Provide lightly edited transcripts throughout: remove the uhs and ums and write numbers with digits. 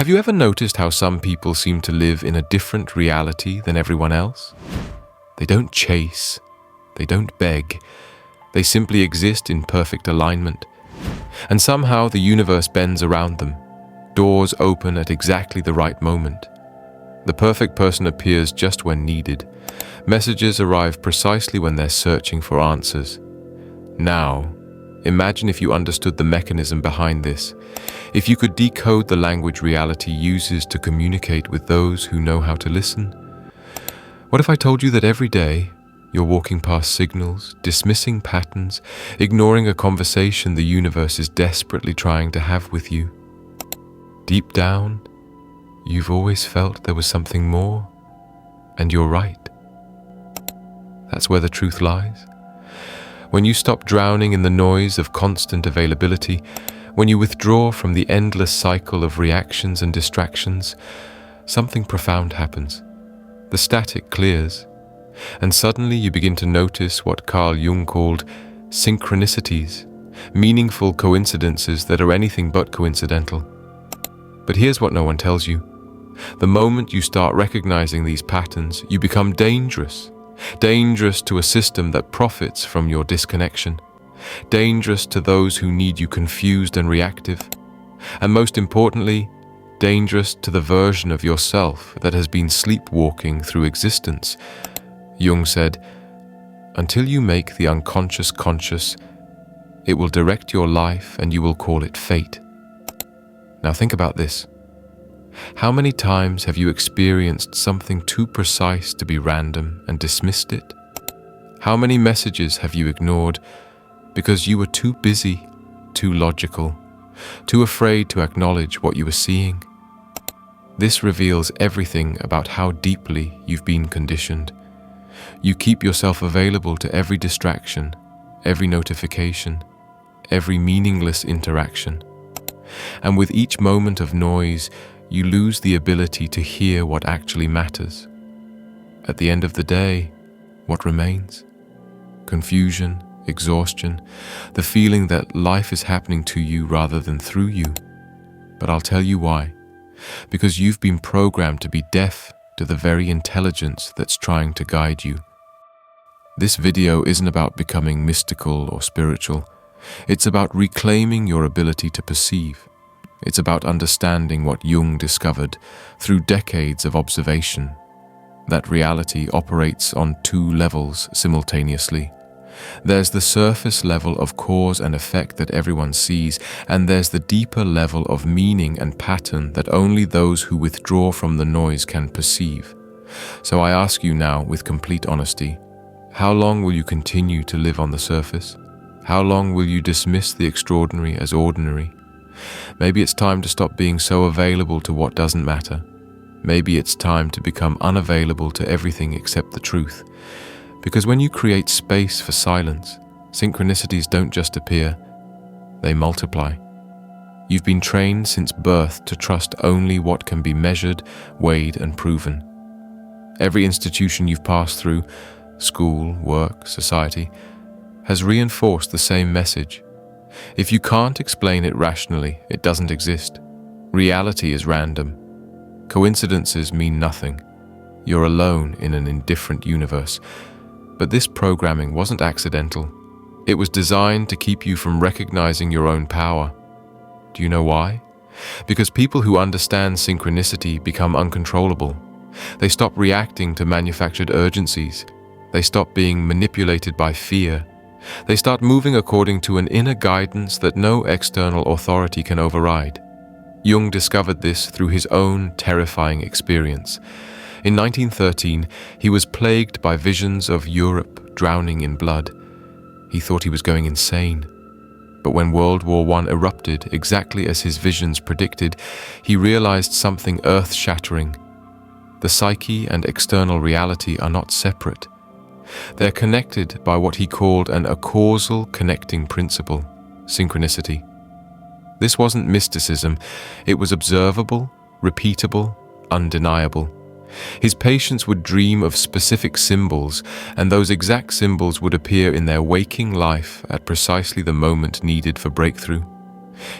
Have you ever noticed how some people seem to live in a different reality than everyone else? They don't chase, they don't beg, they simply exist in perfect alignment. And somehow the universe bends around them. Doors open at exactly the right moment. The perfect person appears just when needed. Messages arrive precisely when they're searching for answers. Now, imagine if you understood the mechanism behind this. If you could decode the language reality uses to communicate with those who know how to listen. What if I told you that every day you're walking past signals, dismissing patterns, ignoring a conversation the universe is desperately trying to have with you? Deep down, you've always felt there was something more, and you're right. That's where the truth lies. When you stop drowning in the noise of constant availability, when you withdraw from the endless cycle of reactions and distractions, something profound happens. The static clears, and suddenly you begin to notice what Carl Jung called synchronicities, meaningful coincidences that are anything but coincidental. But here's what no one tells you. The moment you start recognizing these patterns, you become dangerous. Dangerous to a system that profits from your disconnection. Dangerous to those who need you confused and reactive. And most importantly, dangerous to the version of yourself that has been sleepwalking through existence. Jung said, "Until you make the unconscious conscious, it will direct your life and you will call it fate." Now think about this. How many times have you experienced something too precise to be random and dismissed it? How many messages have you ignored because you were too busy, too logical, too afraid to acknowledge what you were seeing? This reveals everything about how deeply you've been conditioned. You keep yourself available to every distraction, every notification, every meaningless interaction. And with each moment of noise, you lose the ability to hear what actually matters. At the end of the day, what remains? Confusion, exhaustion, the feeling that life is happening to you rather than through you. But I'll tell you why. Because you've been programmed to be deaf to the very intelligence that's trying to guide you. This video isn't about becoming mystical or spiritual. It's about reclaiming your ability to perceive. It's about understanding what Jung discovered through decades of observation, that reality operates on two levels simultaneously. There's the surface level of cause and effect that everyone sees, and there's the deeper level of meaning and pattern that only those who withdraw from the noise can perceive. So I ask you now with complete honesty, how long will you continue to live on the surface? How long will you dismiss the extraordinary as ordinary? Maybe it's time to stop being so available to what doesn't matter. Maybe it's time to become unavailable to everything except the truth. Because when you create space for silence, synchronicities don't just appear, they multiply. You've been trained since birth to trust only what can be measured, weighed, and proven. Every institution you've passed through, school, work, society, has reinforced the same message. If you can't explain it rationally, it doesn't exist. Reality is random. Coincidences mean nothing. You're alone in an indifferent universe. But this programming wasn't accidental. It was designed to keep you from recognizing your own power. Do you know why? Because people who understand synchronicity become uncontrollable. They stop reacting to manufactured urgencies. They stop being manipulated by fear. They start moving according to an inner guidance that no external authority can override. Jung discovered this through his own terrifying experience. In 1913, he was plagued by visions of Europe drowning in blood. He thought he was going insane. But when World War I erupted exactly as his visions predicted, he realized something earth-shattering. The psyche and external reality are not separate. They're connected by what he called a causal connecting principle, synchronicity. This wasn't mysticism, it was observable, repeatable, undeniable. His patients would dream of specific symbols, and those exact symbols would appear in their waking life at precisely the moment needed for breakthrough.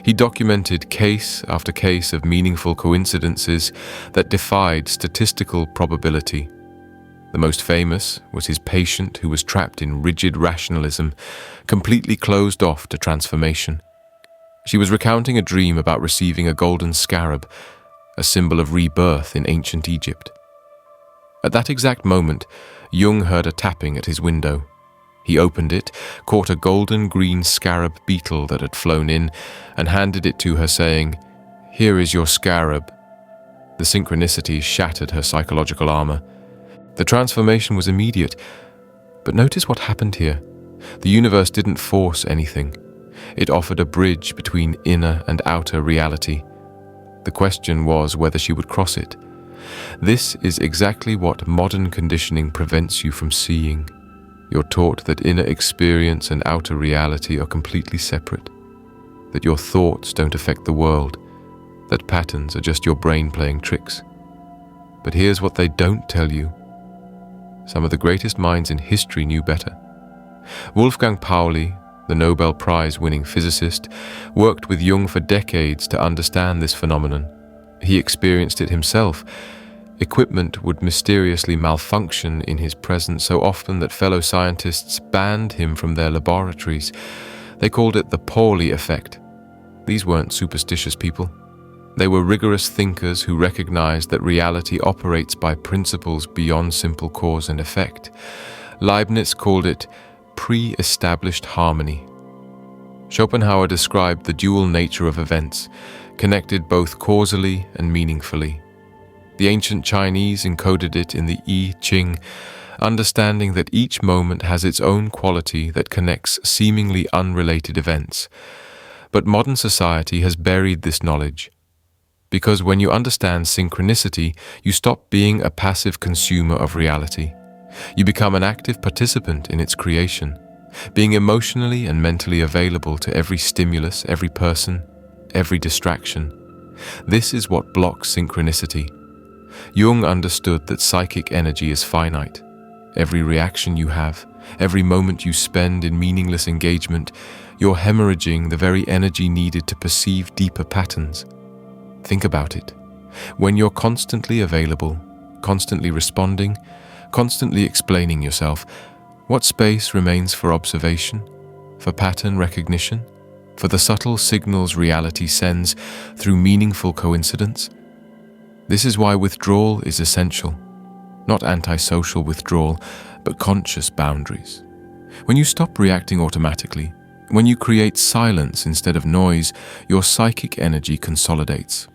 He documented case after case of meaningful coincidences that defied statistical probability. The most famous was his patient who was trapped in rigid rationalism, completely closed off to transformation. She was recounting a dream about receiving a golden scarab, a symbol of rebirth in ancient Egypt. At that exact moment, Jung heard a tapping at his window. He opened it, caught a golden green scarab beetle that had flown in, and handed it to her, saying, "Here is your scarab." The synchronicity shattered her psychological armor. The transformation was immediate, but notice what happened here. The universe didn't force anything. It offered a bridge between inner and outer reality. The question was whether she would cross it. This is exactly what modern conditioning prevents you from seeing. You're taught that inner experience and outer reality are completely separate, that your thoughts don't affect the world, that patterns are just your brain playing tricks. But here's what they don't tell you. Some of the greatest minds in history knew better. Wolfgang Pauli, the Nobel Prize-winning physicist, worked with Jung for decades to understand this phenomenon. He experienced it himself. Equipment would mysteriously malfunction in his presence so often that fellow scientists banned him from their laboratories. They called it the Pauli effect. These weren't superstitious people. They were rigorous thinkers who recognized that reality operates by principles beyond simple cause and effect. Leibniz called it pre-established harmony. Schopenhauer described the dual nature of events, connected both causally and meaningfully. The ancient Chinese encoded it in the I Ching, understanding that each moment has its own quality that connects seemingly unrelated events. But modern society has buried this knowledge. Because when you understand synchronicity, you stop being a passive consumer of reality. You become an active participant in its creation, being emotionally and mentally available to every stimulus, every person, every distraction. This is what blocks synchronicity. Jung understood that psychic energy is finite. Every reaction you have, every moment you spend in meaningless engagement, you're hemorrhaging the very energy needed to perceive deeper patterns. Think about it. When you're constantly available, constantly responding, constantly explaining yourself, what space remains for observation, for pattern recognition, for the subtle signals reality sends through meaningful coincidence? This is why withdrawal is essential. Not antisocial withdrawal, but conscious boundaries. When you stop reacting automatically, when you create silence instead of noise, your psychic energy consolidates.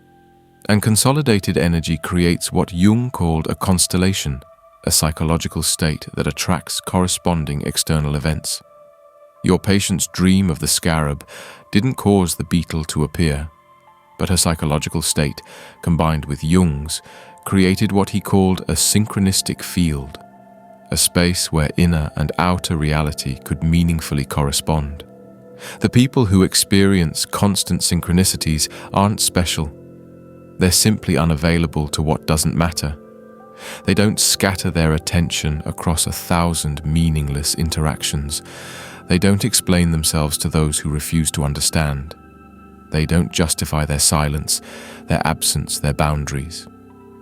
And consolidated energy creates what Jung called a constellation, a psychological state that attracts corresponding external events. Your patient's dream of the scarab didn't cause the beetle to appear, but her psychological state, combined with Jung's, created what he called a synchronistic field, a space where inner and outer reality could meaningfully correspond. The people who experience constant synchronicities aren't special. They're simply unavailable to what doesn't matter. They don't scatter their attention across 1,000 meaningless interactions. They don't explain themselves to those who refuse to understand. They don't justify their silence, their absence, their boundaries.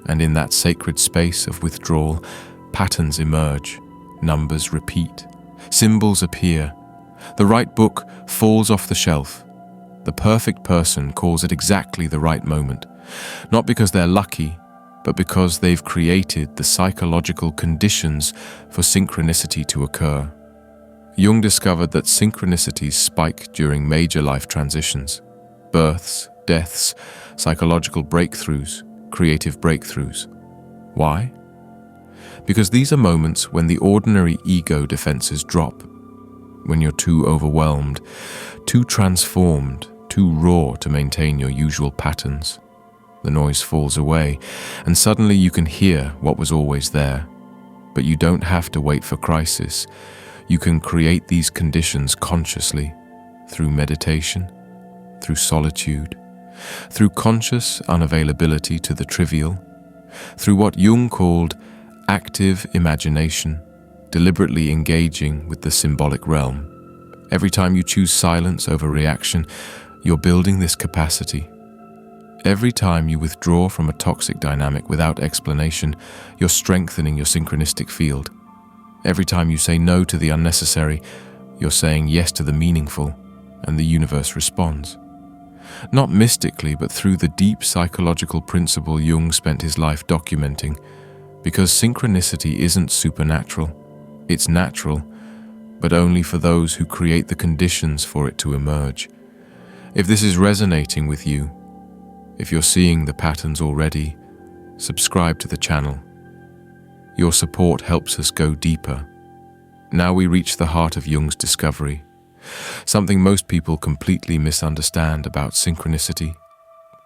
And in that sacred space of withdrawal, patterns emerge, numbers repeat, symbols appear. The right book falls off the shelf. The perfect person calls at exactly the right moment, not because they're lucky, but because they've created the psychological conditions for synchronicity to occur. Jung discovered that synchronicities spike during major life transitions, births, deaths, psychological breakthroughs, creative breakthroughs. Why? Because these are moments when the ordinary ego defenses drop, when you're too overwhelmed, too transformed, too raw to maintain your usual patterns. The noise falls away, and suddenly you can hear what was always there. But you don't have to wait for crisis. You can create these conditions consciously, through meditation, through solitude, through conscious unavailability to the trivial, through what Jung called active imagination, deliberately engaging with the symbolic realm. Every time you choose silence over reaction, You're building this capacity. Every time you withdraw from a toxic dynamic without explanation, you're strengthening your synchronistic field. Every time you say no to the unnecessary, you're saying yes to the meaningful, and the universe responds. Not mystically, but through the deep psychological principle Jung spent his life documenting, because synchronicity isn't supernatural. It's natural, but only for those who create the conditions for it to emerge. If this is resonating with you, if you're seeing the patterns already, subscribe to the channel. Your support helps us go deeper. Now we reach the heart of Jung's discovery, something most people completely misunderstand about synchronicity.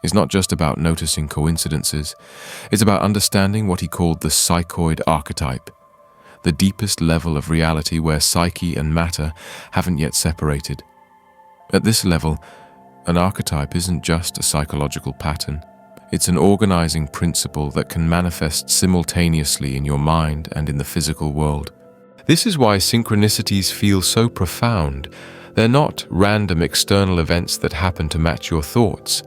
It's not just about noticing coincidences, it's about understanding what he called the psychoid archetype, the deepest level of reality where psyche and matter haven't yet separated. At this level, an archetype isn't just a psychological pattern. It's an organizing principle that can manifest simultaneously in your mind and in the physical world. This is why synchronicities feel so profound. They're not random external events that happen to match your thoughts.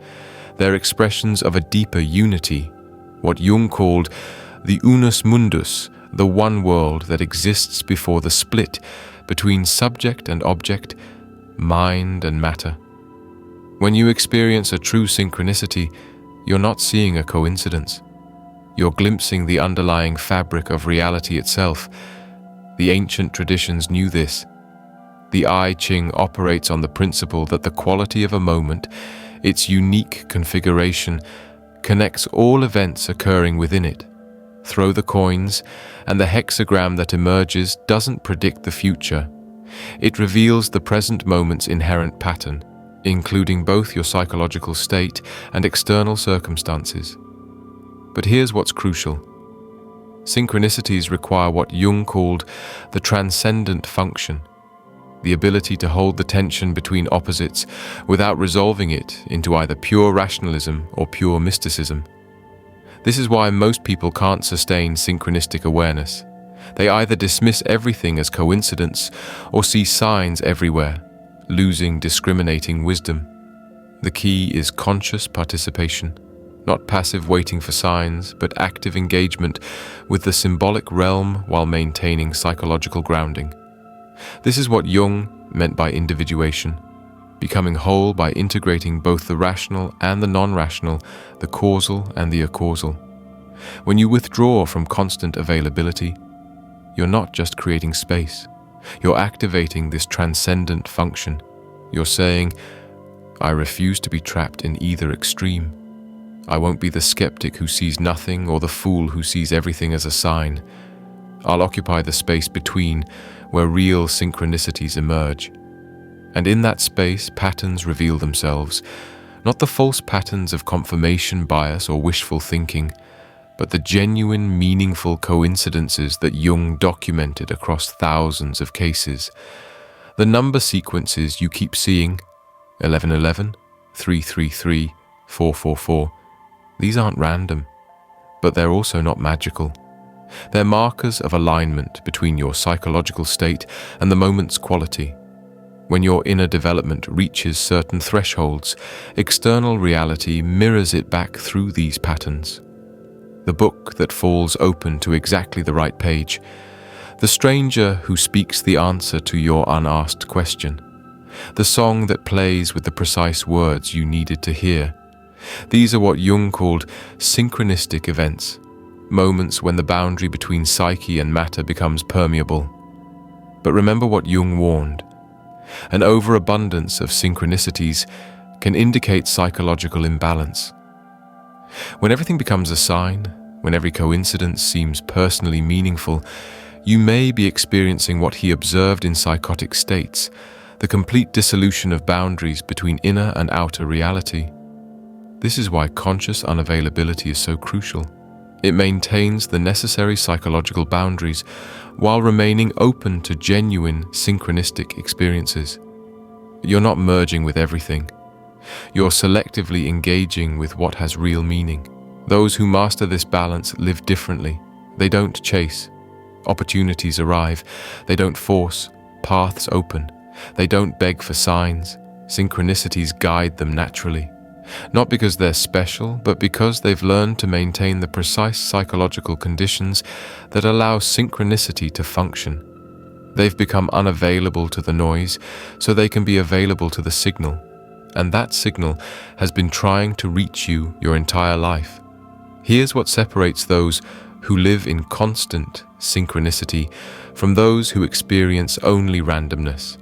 They're expressions of a deeper unity, what Jung called the unus mundus, the one world that exists before the split between subject and object, mind and matter. When you experience a true synchronicity, you're not seeing a coincidence. You're glimpsing the underlying fabric of reality itself. The ancient traditions knew this. The I Ching operates on the principle that the quality of a moment, its unique configuration, connects all events occurring within it. Throw the coins, and the hexagram that emerges doesn't predict the future. It reveals the present moment's inherent pattern, including both your psychological state and external circumstances. But here's what's crucial. Synchronicities require what Jung called the transcendent function, the ability to hold the tension between opposites without resolving it into either pure rationalism or pure mysticism. This is why most people can't sustain synchronistic awareness. They either dismiss everything as coincidence or see signs everywhere, losing discriminating wisdom. The key is conscious participation, not passive waiting for signs, but active engagement with the symbolic realm while maintaining psychological grounding. This is what Jung meant by individuation, becoming whole by integrating both the rational and the non-rational, the causal and the acausal. When you withdraw from constant availability, you're not just creating space. You're activating this transcendent function. You're saying, I refuse to be trapped in either extreme. I won't be the skeptic who sees nothing or the fool who sees everything as a sign. I'll occupy the space between, where real synchronicities emerge. And in that space, patterns reveal themselves, not the false patterns of confirmation bias or wishful thinking, but the genuine, meaningful coincidences that Jung documented across thousands of cases. The number sequences you keep seeing, 1111, 333, 444, these aren't random, but they're also not magical. They're markers of alignment between your psychological state and the moment's quality. When your inner development reaches certain thresholds, external reality mirrors it back through these patterns. The book that falls open to exactly the right page, the stranger who speaks the answer to your unasked question, the song that plays with the precise words you needed to hear. These are what Jung called synchronistic events, moments when the boundary between psyche and matter becomes permeable. But remember what Jung warned. An overabundance of synchronicities can indicate psychological imbalance. When everything becomes a sign, when every coincidence seems personally meaningful, you may be experiencing what he observed in psychotic states, the complete dissolution of boundaries between inner and outer reality. This is why conscious unavailability is so crucial. It maintains the necessary psychological boundaries while remaining open to genuine synchronistic experiences. You're not merging with everything. You're selectively engaging with what has real meaning. Those who master this balance live differently. They don't chase. Opportunities arrive. They don't force. Paths open. They don't beg for signs. Synchronicities guide them naturally, not because they're special, but because they've learned to maintain the precise psychological conditions that allow synchronicity to function. They've become unavailable to the noise, so they can be available to the signal, and that signal has been trying to reach you your entire life. Here's what separates those who live in constant synchronicity from those who experience only randomness: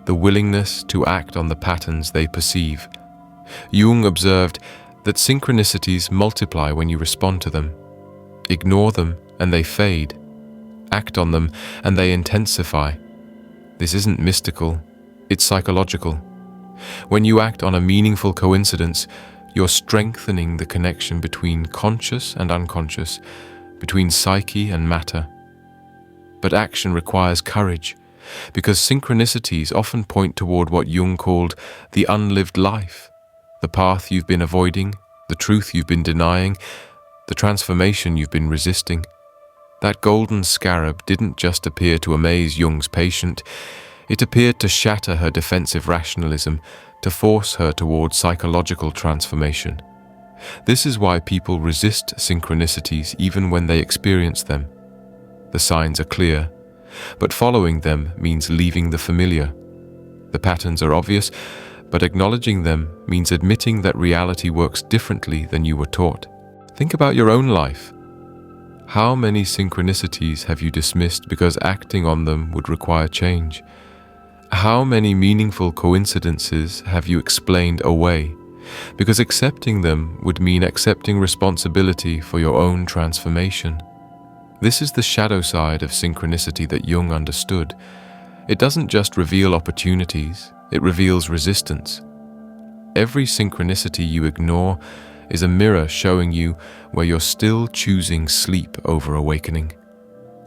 the willingness to act on the patterns they perceive. Jung observed that synchronicities multiply when you respond to them. Ignore them and they fade. Act on them and they intensify. This isn't mystical, it's psychological. When you act on a meaningful coincidence, you're strengthening the connection between conscious and unconscious, between psyche and matter. But action requires courage, because synchronicities often point toward what Jung called the unlived life, the path you've been avoiding, the truth you've been denying, the transformation you've been resisting. That golden scarab didn't just appear to amaze Jung's patient, it appeared to shatter her defensive rationalism, to force her toward psychological transformation. This is why people resist synchronicities even when they experience them. The signs are clear, but following them means leaving the familiar. The patterns are obvious, but acknowledging them means admitting that reality works differently than you were taught. Think about your own life. How many synchronicities have you dismissed because acting on them would require change? How many meaningful coincidences have you explained away because accepting them would mean accepting responsibility for your own transformation? This is the shadow side of synchronicity that Jung understood. It doesn't just reveal opportunities, it reveals resistance. Every synchronicity you ignore is a mirror showing you where you're still choosing sleep over awakening.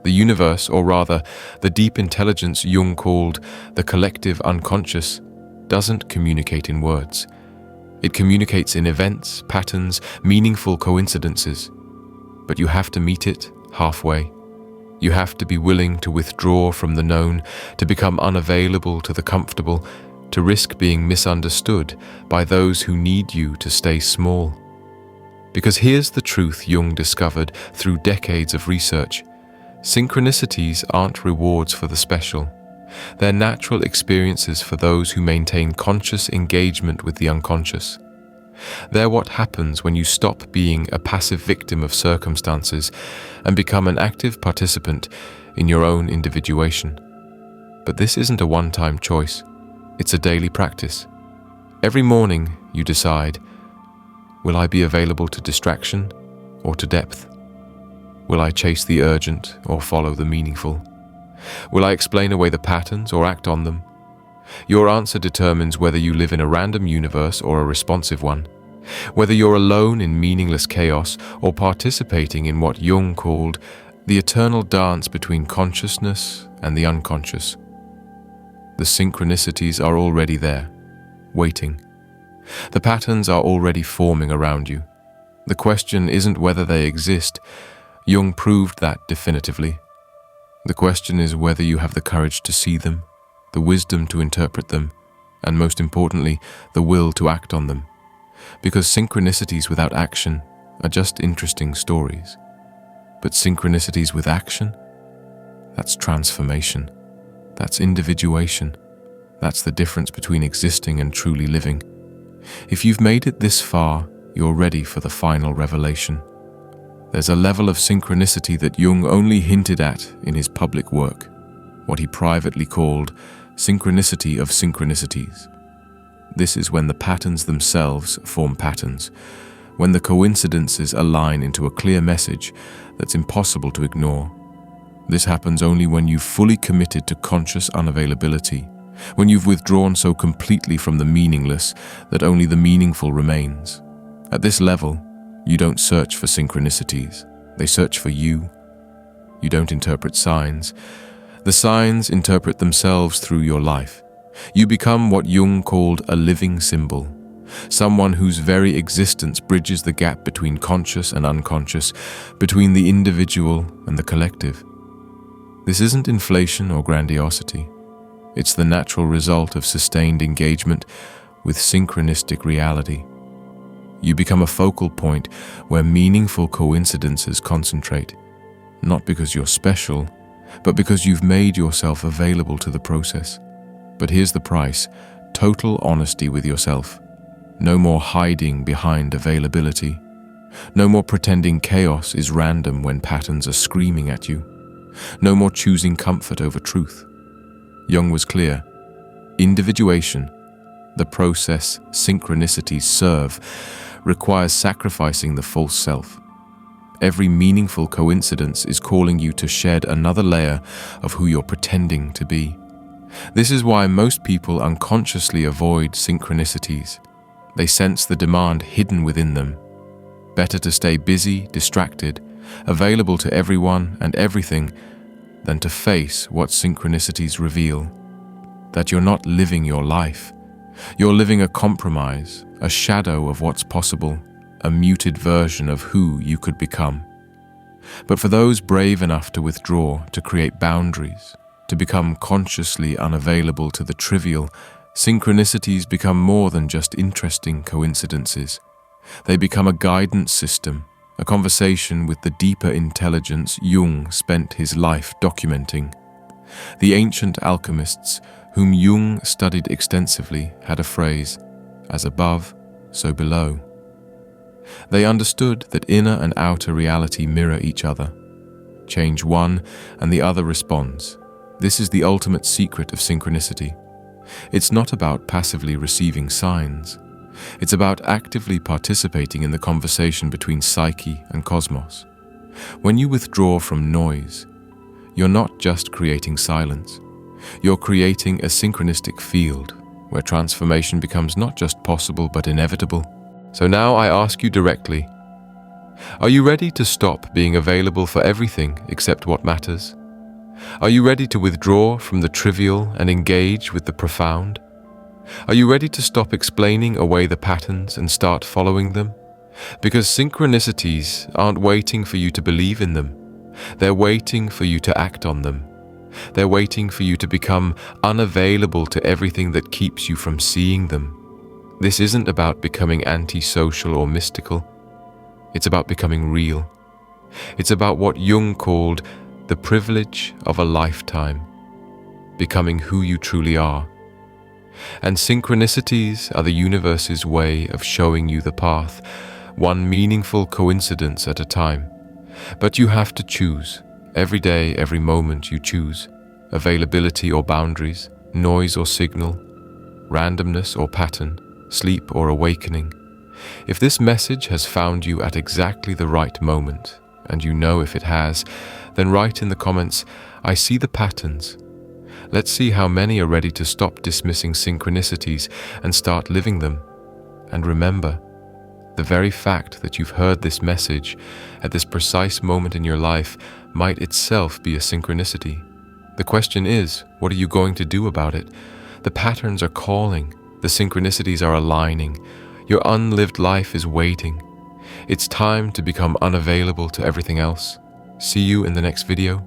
The universe, or rather, the deep intelligence Jung called the collective unconscious, doesn't communicate in words. It communicates in events, patterns, meaningful coincidences. But you have to meet it halfway. You have to be willing to withdraw from the known, to become unavailable to the comfortable, to risk being misunderstood by those who need you to stay small. Because here's the truth Jung discovered through decades of research. Synchronicities aren't rewards for the special. They're natural experiences for those who maintain conscious engagement with the unconscious. They're what happens when you stop being a passive victim of circumstances and become an active participant in your own individuation. But this isn't a one-time choice. It's a daily practice. Every morning you decide, will I be available to distraction or to depth? Will I chase the urgent or follow the meaningful? Will I explain away the patterns or act on them? Your answer determines whether you live in a random universe or a responsive one, whether you're alone in meaningless chaos or participating in what Jung called the eternal dance between consciousness and the unconscious. The synchronicities are already there, waiting. The patterns are already forming around you. The question isn't whether they exist. Jung proved that definitively. The question is whether you have the courage to see them, the wisdom to interpret them, and most importantly, the will to act on them. Because synchronicities without action are just interesting stories. But synchronicities with action? That's transformation. That's individuation. That's the difference between existing and truly living. If you've made it this far, you're ready for the final revelation. There's a level of synchronicity that Jung only hinted at in his public work, what he privately called synchronicity of synchronicities. This is when the patterns themselves form patterns, when the coincidences align into a clear message that's impossible to ignore. This happens only when you've fully committed to conscious unavailability, when you've withdrawn so completely from the meaningless that only the meaningful remains. At this level, you don't search for synchronicities, they search for you. You don't interpret signs. The signs interpret themselves through your life. You become what Jung called a living symbol, someone whose very existence bridges the gap between conscious and unconscious, between the individual and the collective. This isn't inflation or grandiosity. It's the natural result of sustained engagement with synchronistic reality. You become a focal point where meaningful coincidences concentrate, not because you're special, but because you've made yourself available to the process. But here's the price: total honesty with yourself. No more hiding behind availability. No more pretending chaos is random when patterns are screaming at you. No more choosing comfort over truth. Jung was clear. Individuation, the process synchronicities serve, requires sacrificing the false self. Every meaningful coincidence is calling you to shed another layer of who you're pretending to be. This is why most people unconsciously avoid synchronicities. They sense the demand hidden within them. Better to stay busy, distracted, available to everyone and everything, than to face what synchronicities reveal. That you're not living your life. You're living a compromise, a shadow of what's possible, a muted version of who you could become. But for those brave enough to withdraw, to create boundaries, to become consciously unavailable to the trivial, synchronicities become more than just interesting coincidences. They become a guidance system, a conversation with the deeper intelligence Jung spent his life documenting. The ancient alchemists, whom Jung studied extensively, had a phrase, "As above, so below." They understood that inner and outer reality mirror each other. Change one and the other responds. This is the ultimate secret of synchronicity. It's not about passively receiving signs. It's about actively participating in the conversation between psyche and cosmos. When you withdraw from noise, you're not just creating silence. You're creating a synchronistic field where transformation becomes not just possible but inevitable. So now I ask you directly, are you ready to stop being available for everything except what matters? Are you ready to withdraw from the trivial and engage with the profound? Are you ready to stop explaining away the patterns and start following them? Because synchronicities aren't waiting for you to believe in them. They're waiting for you to act on them. They're waiting for you to become unavailable to everything that keeps you from seeing them. This isn't about becoming antisocial or mystical. It's about becoming real. It's about what Jung called the privilege of a lifetime, becoming who you truly are. And synchronicities are the universe's way of showing you the path, one meaningful coincidence at a time. But you have to choose. Every day, every moment you choose. Availability or boundaries, noise or signal, randomness or pattern, sleep or awakening. If this message has found you at exactly the right moment, and you know if it has, then write in the comments, "I see the patterns." Let's see how many are ready to stop dismissing synchronicities and start living them. And remember, the very fact that you've heard this message at this precise moment in your life might itself be a synchronicity. The question is, what are you going to do about it? The patterns are calling. The synchronicities are aligning. Your unlived life is waiting. It's time to become unavailable to everything else. See you in the next video.